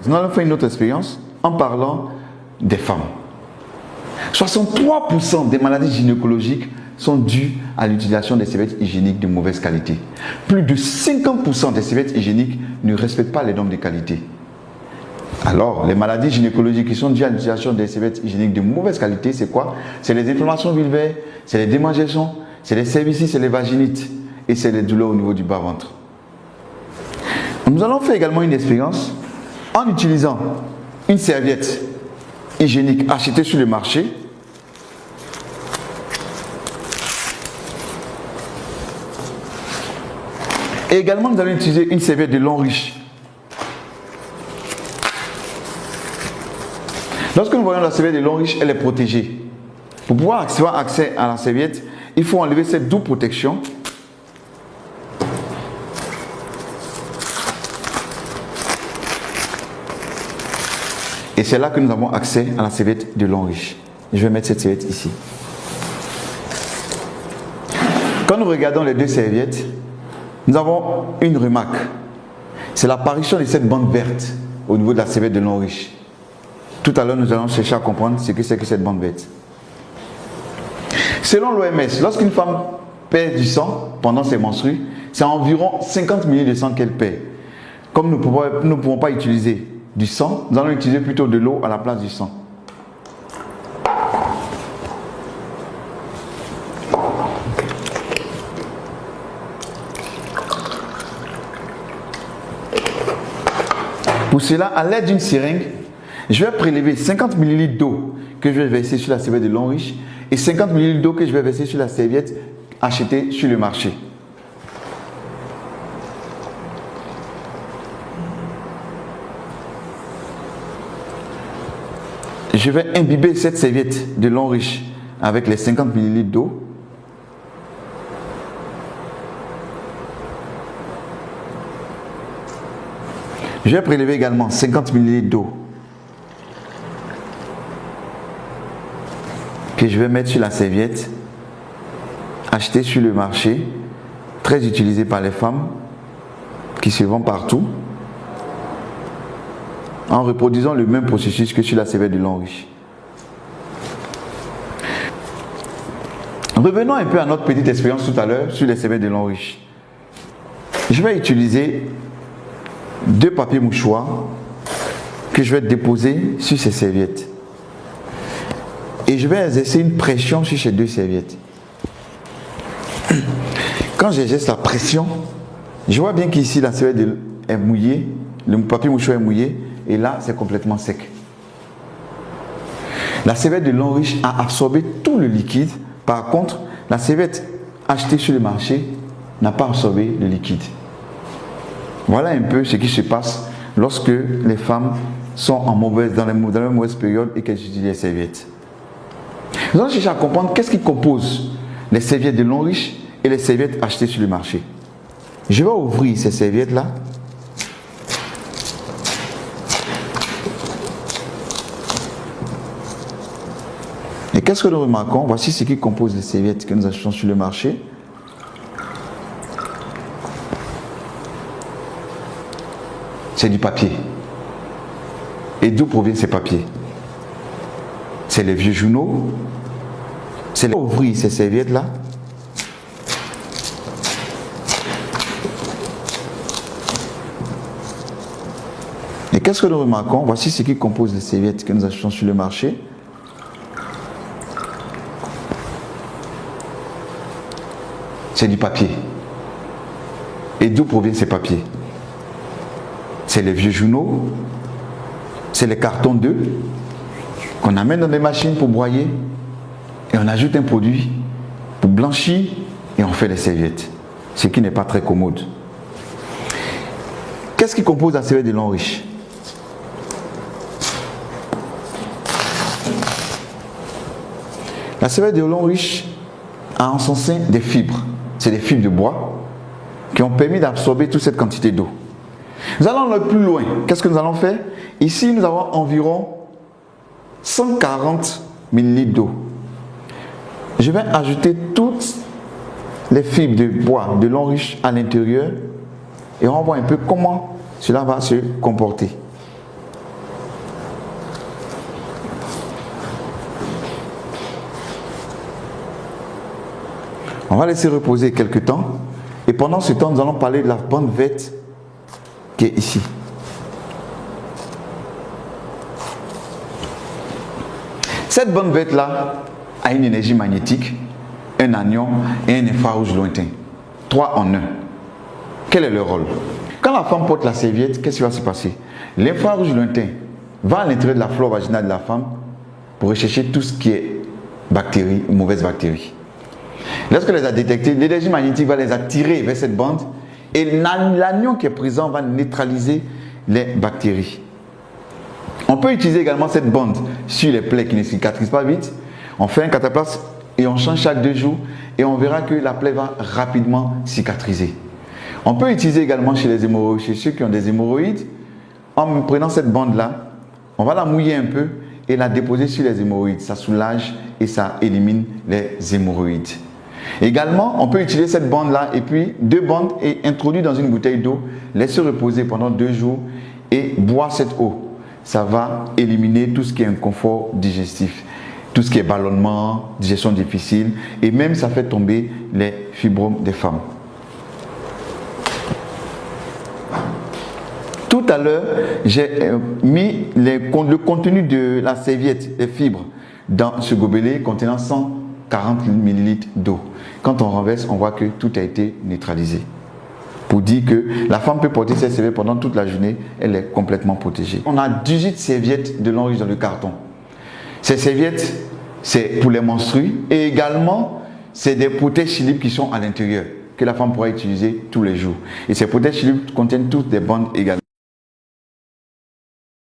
Nous allons faire une autre expérience en parlant des femmes. 63% des maladies gynécologiques sont dues à l'utilisation des serviettes hygiéniques de mauvaise qualité. Plus de 50% des serviettes hygiéniques ne respectent pas les normes de qualité. Alors, les maladies gynécologiques qui sont dues à l'utilisation des serviettes hygiéniques de mauvaise qualité, c'est quoi? C'est les inflammations vulvaires, c'est les démangeaisons, c'est les cervicites, c'est les vaginites et c'est les douleurs au niveau du bas-ventre. Nous allons faire également une expérience en utilisant une serviette hygiénique achetée sur le marché. Et également, nous allons utiliser une serviette de long riche. Lorsque nous voyons la serviette de long riche, elle est protégée. Pour pouvoir avoir accès à la serviette, il faut enlever cette double protection. Et c'est là que nous avons accès à la serviette de long riche. Je vais mettre cette serviette ici. Quand nous regardons les deux serviettes, nous avons une remarque. C'est l'apparition de cette bande verte au niveau de la serviette de long riche. Tout à l'heure, nous allons chercher à comprendre ce que c'est que cette bande verte. Selon l'OMS, lorsqu'une femme perd du sang pendant ses menstrues, c'est environ 50 ml de sang qu'elle perd. Comme nous ne pouvons pas utiliser du sang, nous allons utiliser plutôt de l'eau à la place du sang. Pour cela, à l'aide d'une seringue, je vais prélever 50 ml d'eau que je vais verser sur la serviette de long riche et 50 ml d'eau que je vais verser sur la serviette achetée sur le marché. Je vais imbiber cette serviette de long riche avec les 50 ml d'eau. Je vais prélever également 50 ml d'eau que je vais mettre sur la serviette achetée sur le marché, très utilisée par les femmes qui se vend partout, en reproduisant le même processus que sur la serviette de long riche. Revenons un peu à notre petite expérience tout à l'heure sur les serviettes de long riche. Je vais utiliser 2 papiers mouchoirs que je vais déposer sur ces serviettes. Et je vais exercer une pression sur ces 2 serviettes. Quand j'exerce la pression, je vois bien qu'ici la serviette est mouillée, le papier mouchoir est mouillé, et là c'est complètement sec. La serviette de long riche a absorbé tout le liquide. Par contre, la serviette achetée sur le marché n'a pas absorbé le liquide. Voilà un peu ce qui se passe lorsque les femmes sont dans la mauvaise période et qu'elles utilisent les serviettes. Nous allons chercher à comprendre qu'est-ce qui compose les serviettes de long riche et les serviettes achetées sur le marché. Je vais ouvrir ces serviettes-là. Et qu'est-ce que nous remarquons? Voici ce qui compose les serviettes que nous achetons sur le marché. C'est du papier. Et d'où proviennent ces papiers? C'est les vieux journaux. C'est ouvrir ces serviettes-là. Et qu'est-ce que nous remarquons? Voici ce qui compose les serviettes que nous achetons sur le marché. C'est du papier. Et d'où proviennent ces papiers? C'est les vieux journaux, c'est les cartons d'œufs qu'on amène dans des machines pour broyer et on ajoute un produit pour blanchir et on fait des serviettes, ce qui n'est pas très commode. Qu'est-ce qui compose la serviette de long riche? La serviette de long riche a en son sein des fibres. C'est des fibres de bois qui ont permis d'absorber toute cette quantité d'eau. Nous allons aller plus loin. Qu'est-ce que nous allons faire? Ici, nous avons environ 140 ml d'eau. Je vais ajouter toutes les fibres de bois de long riche à l'intérieur et on va voir un peu comment cela va se comporter. On va laisser reposer quelques temps. Et pendant ce temps, nous allons parler de la bande verte qui est ici. Cette bande verte-là a une énergie magnétique, un anion et un infrarouge lointain. 3 en 1. Quel est le rôle? Quand la femme porte la serviette, qu'est-ce qui va se passer? L'infrarouge lointain va à l'intérieur de la flore vaginale de la femme pour rechercher tout ce qui est bactéries ou mauvaises bactéries. Lorsqu'elle les a détectées, l'énergie magnétique va les attirer vers cette bande et l'anion qui est présent va neutraliser les bactéries. On peut utiliser également cette bande sur les plaies qui ne cicatrisent pas vite. On fait un cataplasme et on change chaque 2 jours et on verra que la plaie va rapidement cicatriser. On peut utiliser également chez les hémorroïdes, chez ceux qui ont des hémorroïdes, en prenant cette bande-là, on va la mouiller un peu et la déposer sur les hémorroïdes. Ça soulage et ça élimine les hémorroïdes. Également, on peut utiliser cette bande-là et puis 2 bandes et introduire dans une bouteille d'eau, laisser reposer pendant 2 jours et boire cette eau. Ça va éliminer tout ce qui est inconfort digestif, tout ce qui est ballonnement, digestion difficile et même ça fait tomber les fibromes des femmes. Tout à l'heure, j'ai mis le contenu de la serviette, les fibres, dans ce gobelet contenant 140 ml d'eau. Quand on renverse, on voit que tout a été neutralisé. Pour dire que la femme peut porter cette serviette pendant toute la journée, elle est complètement protégée. On a 18 serviettes de longe dans le carton. Ces serviettes, c'est pour les menstrues et également, c'est des protège-slip qui sont à l'intérieur, que la femme pourra utiliser tous les jours. Et ces protège-slip contiennent toutes des bandes également.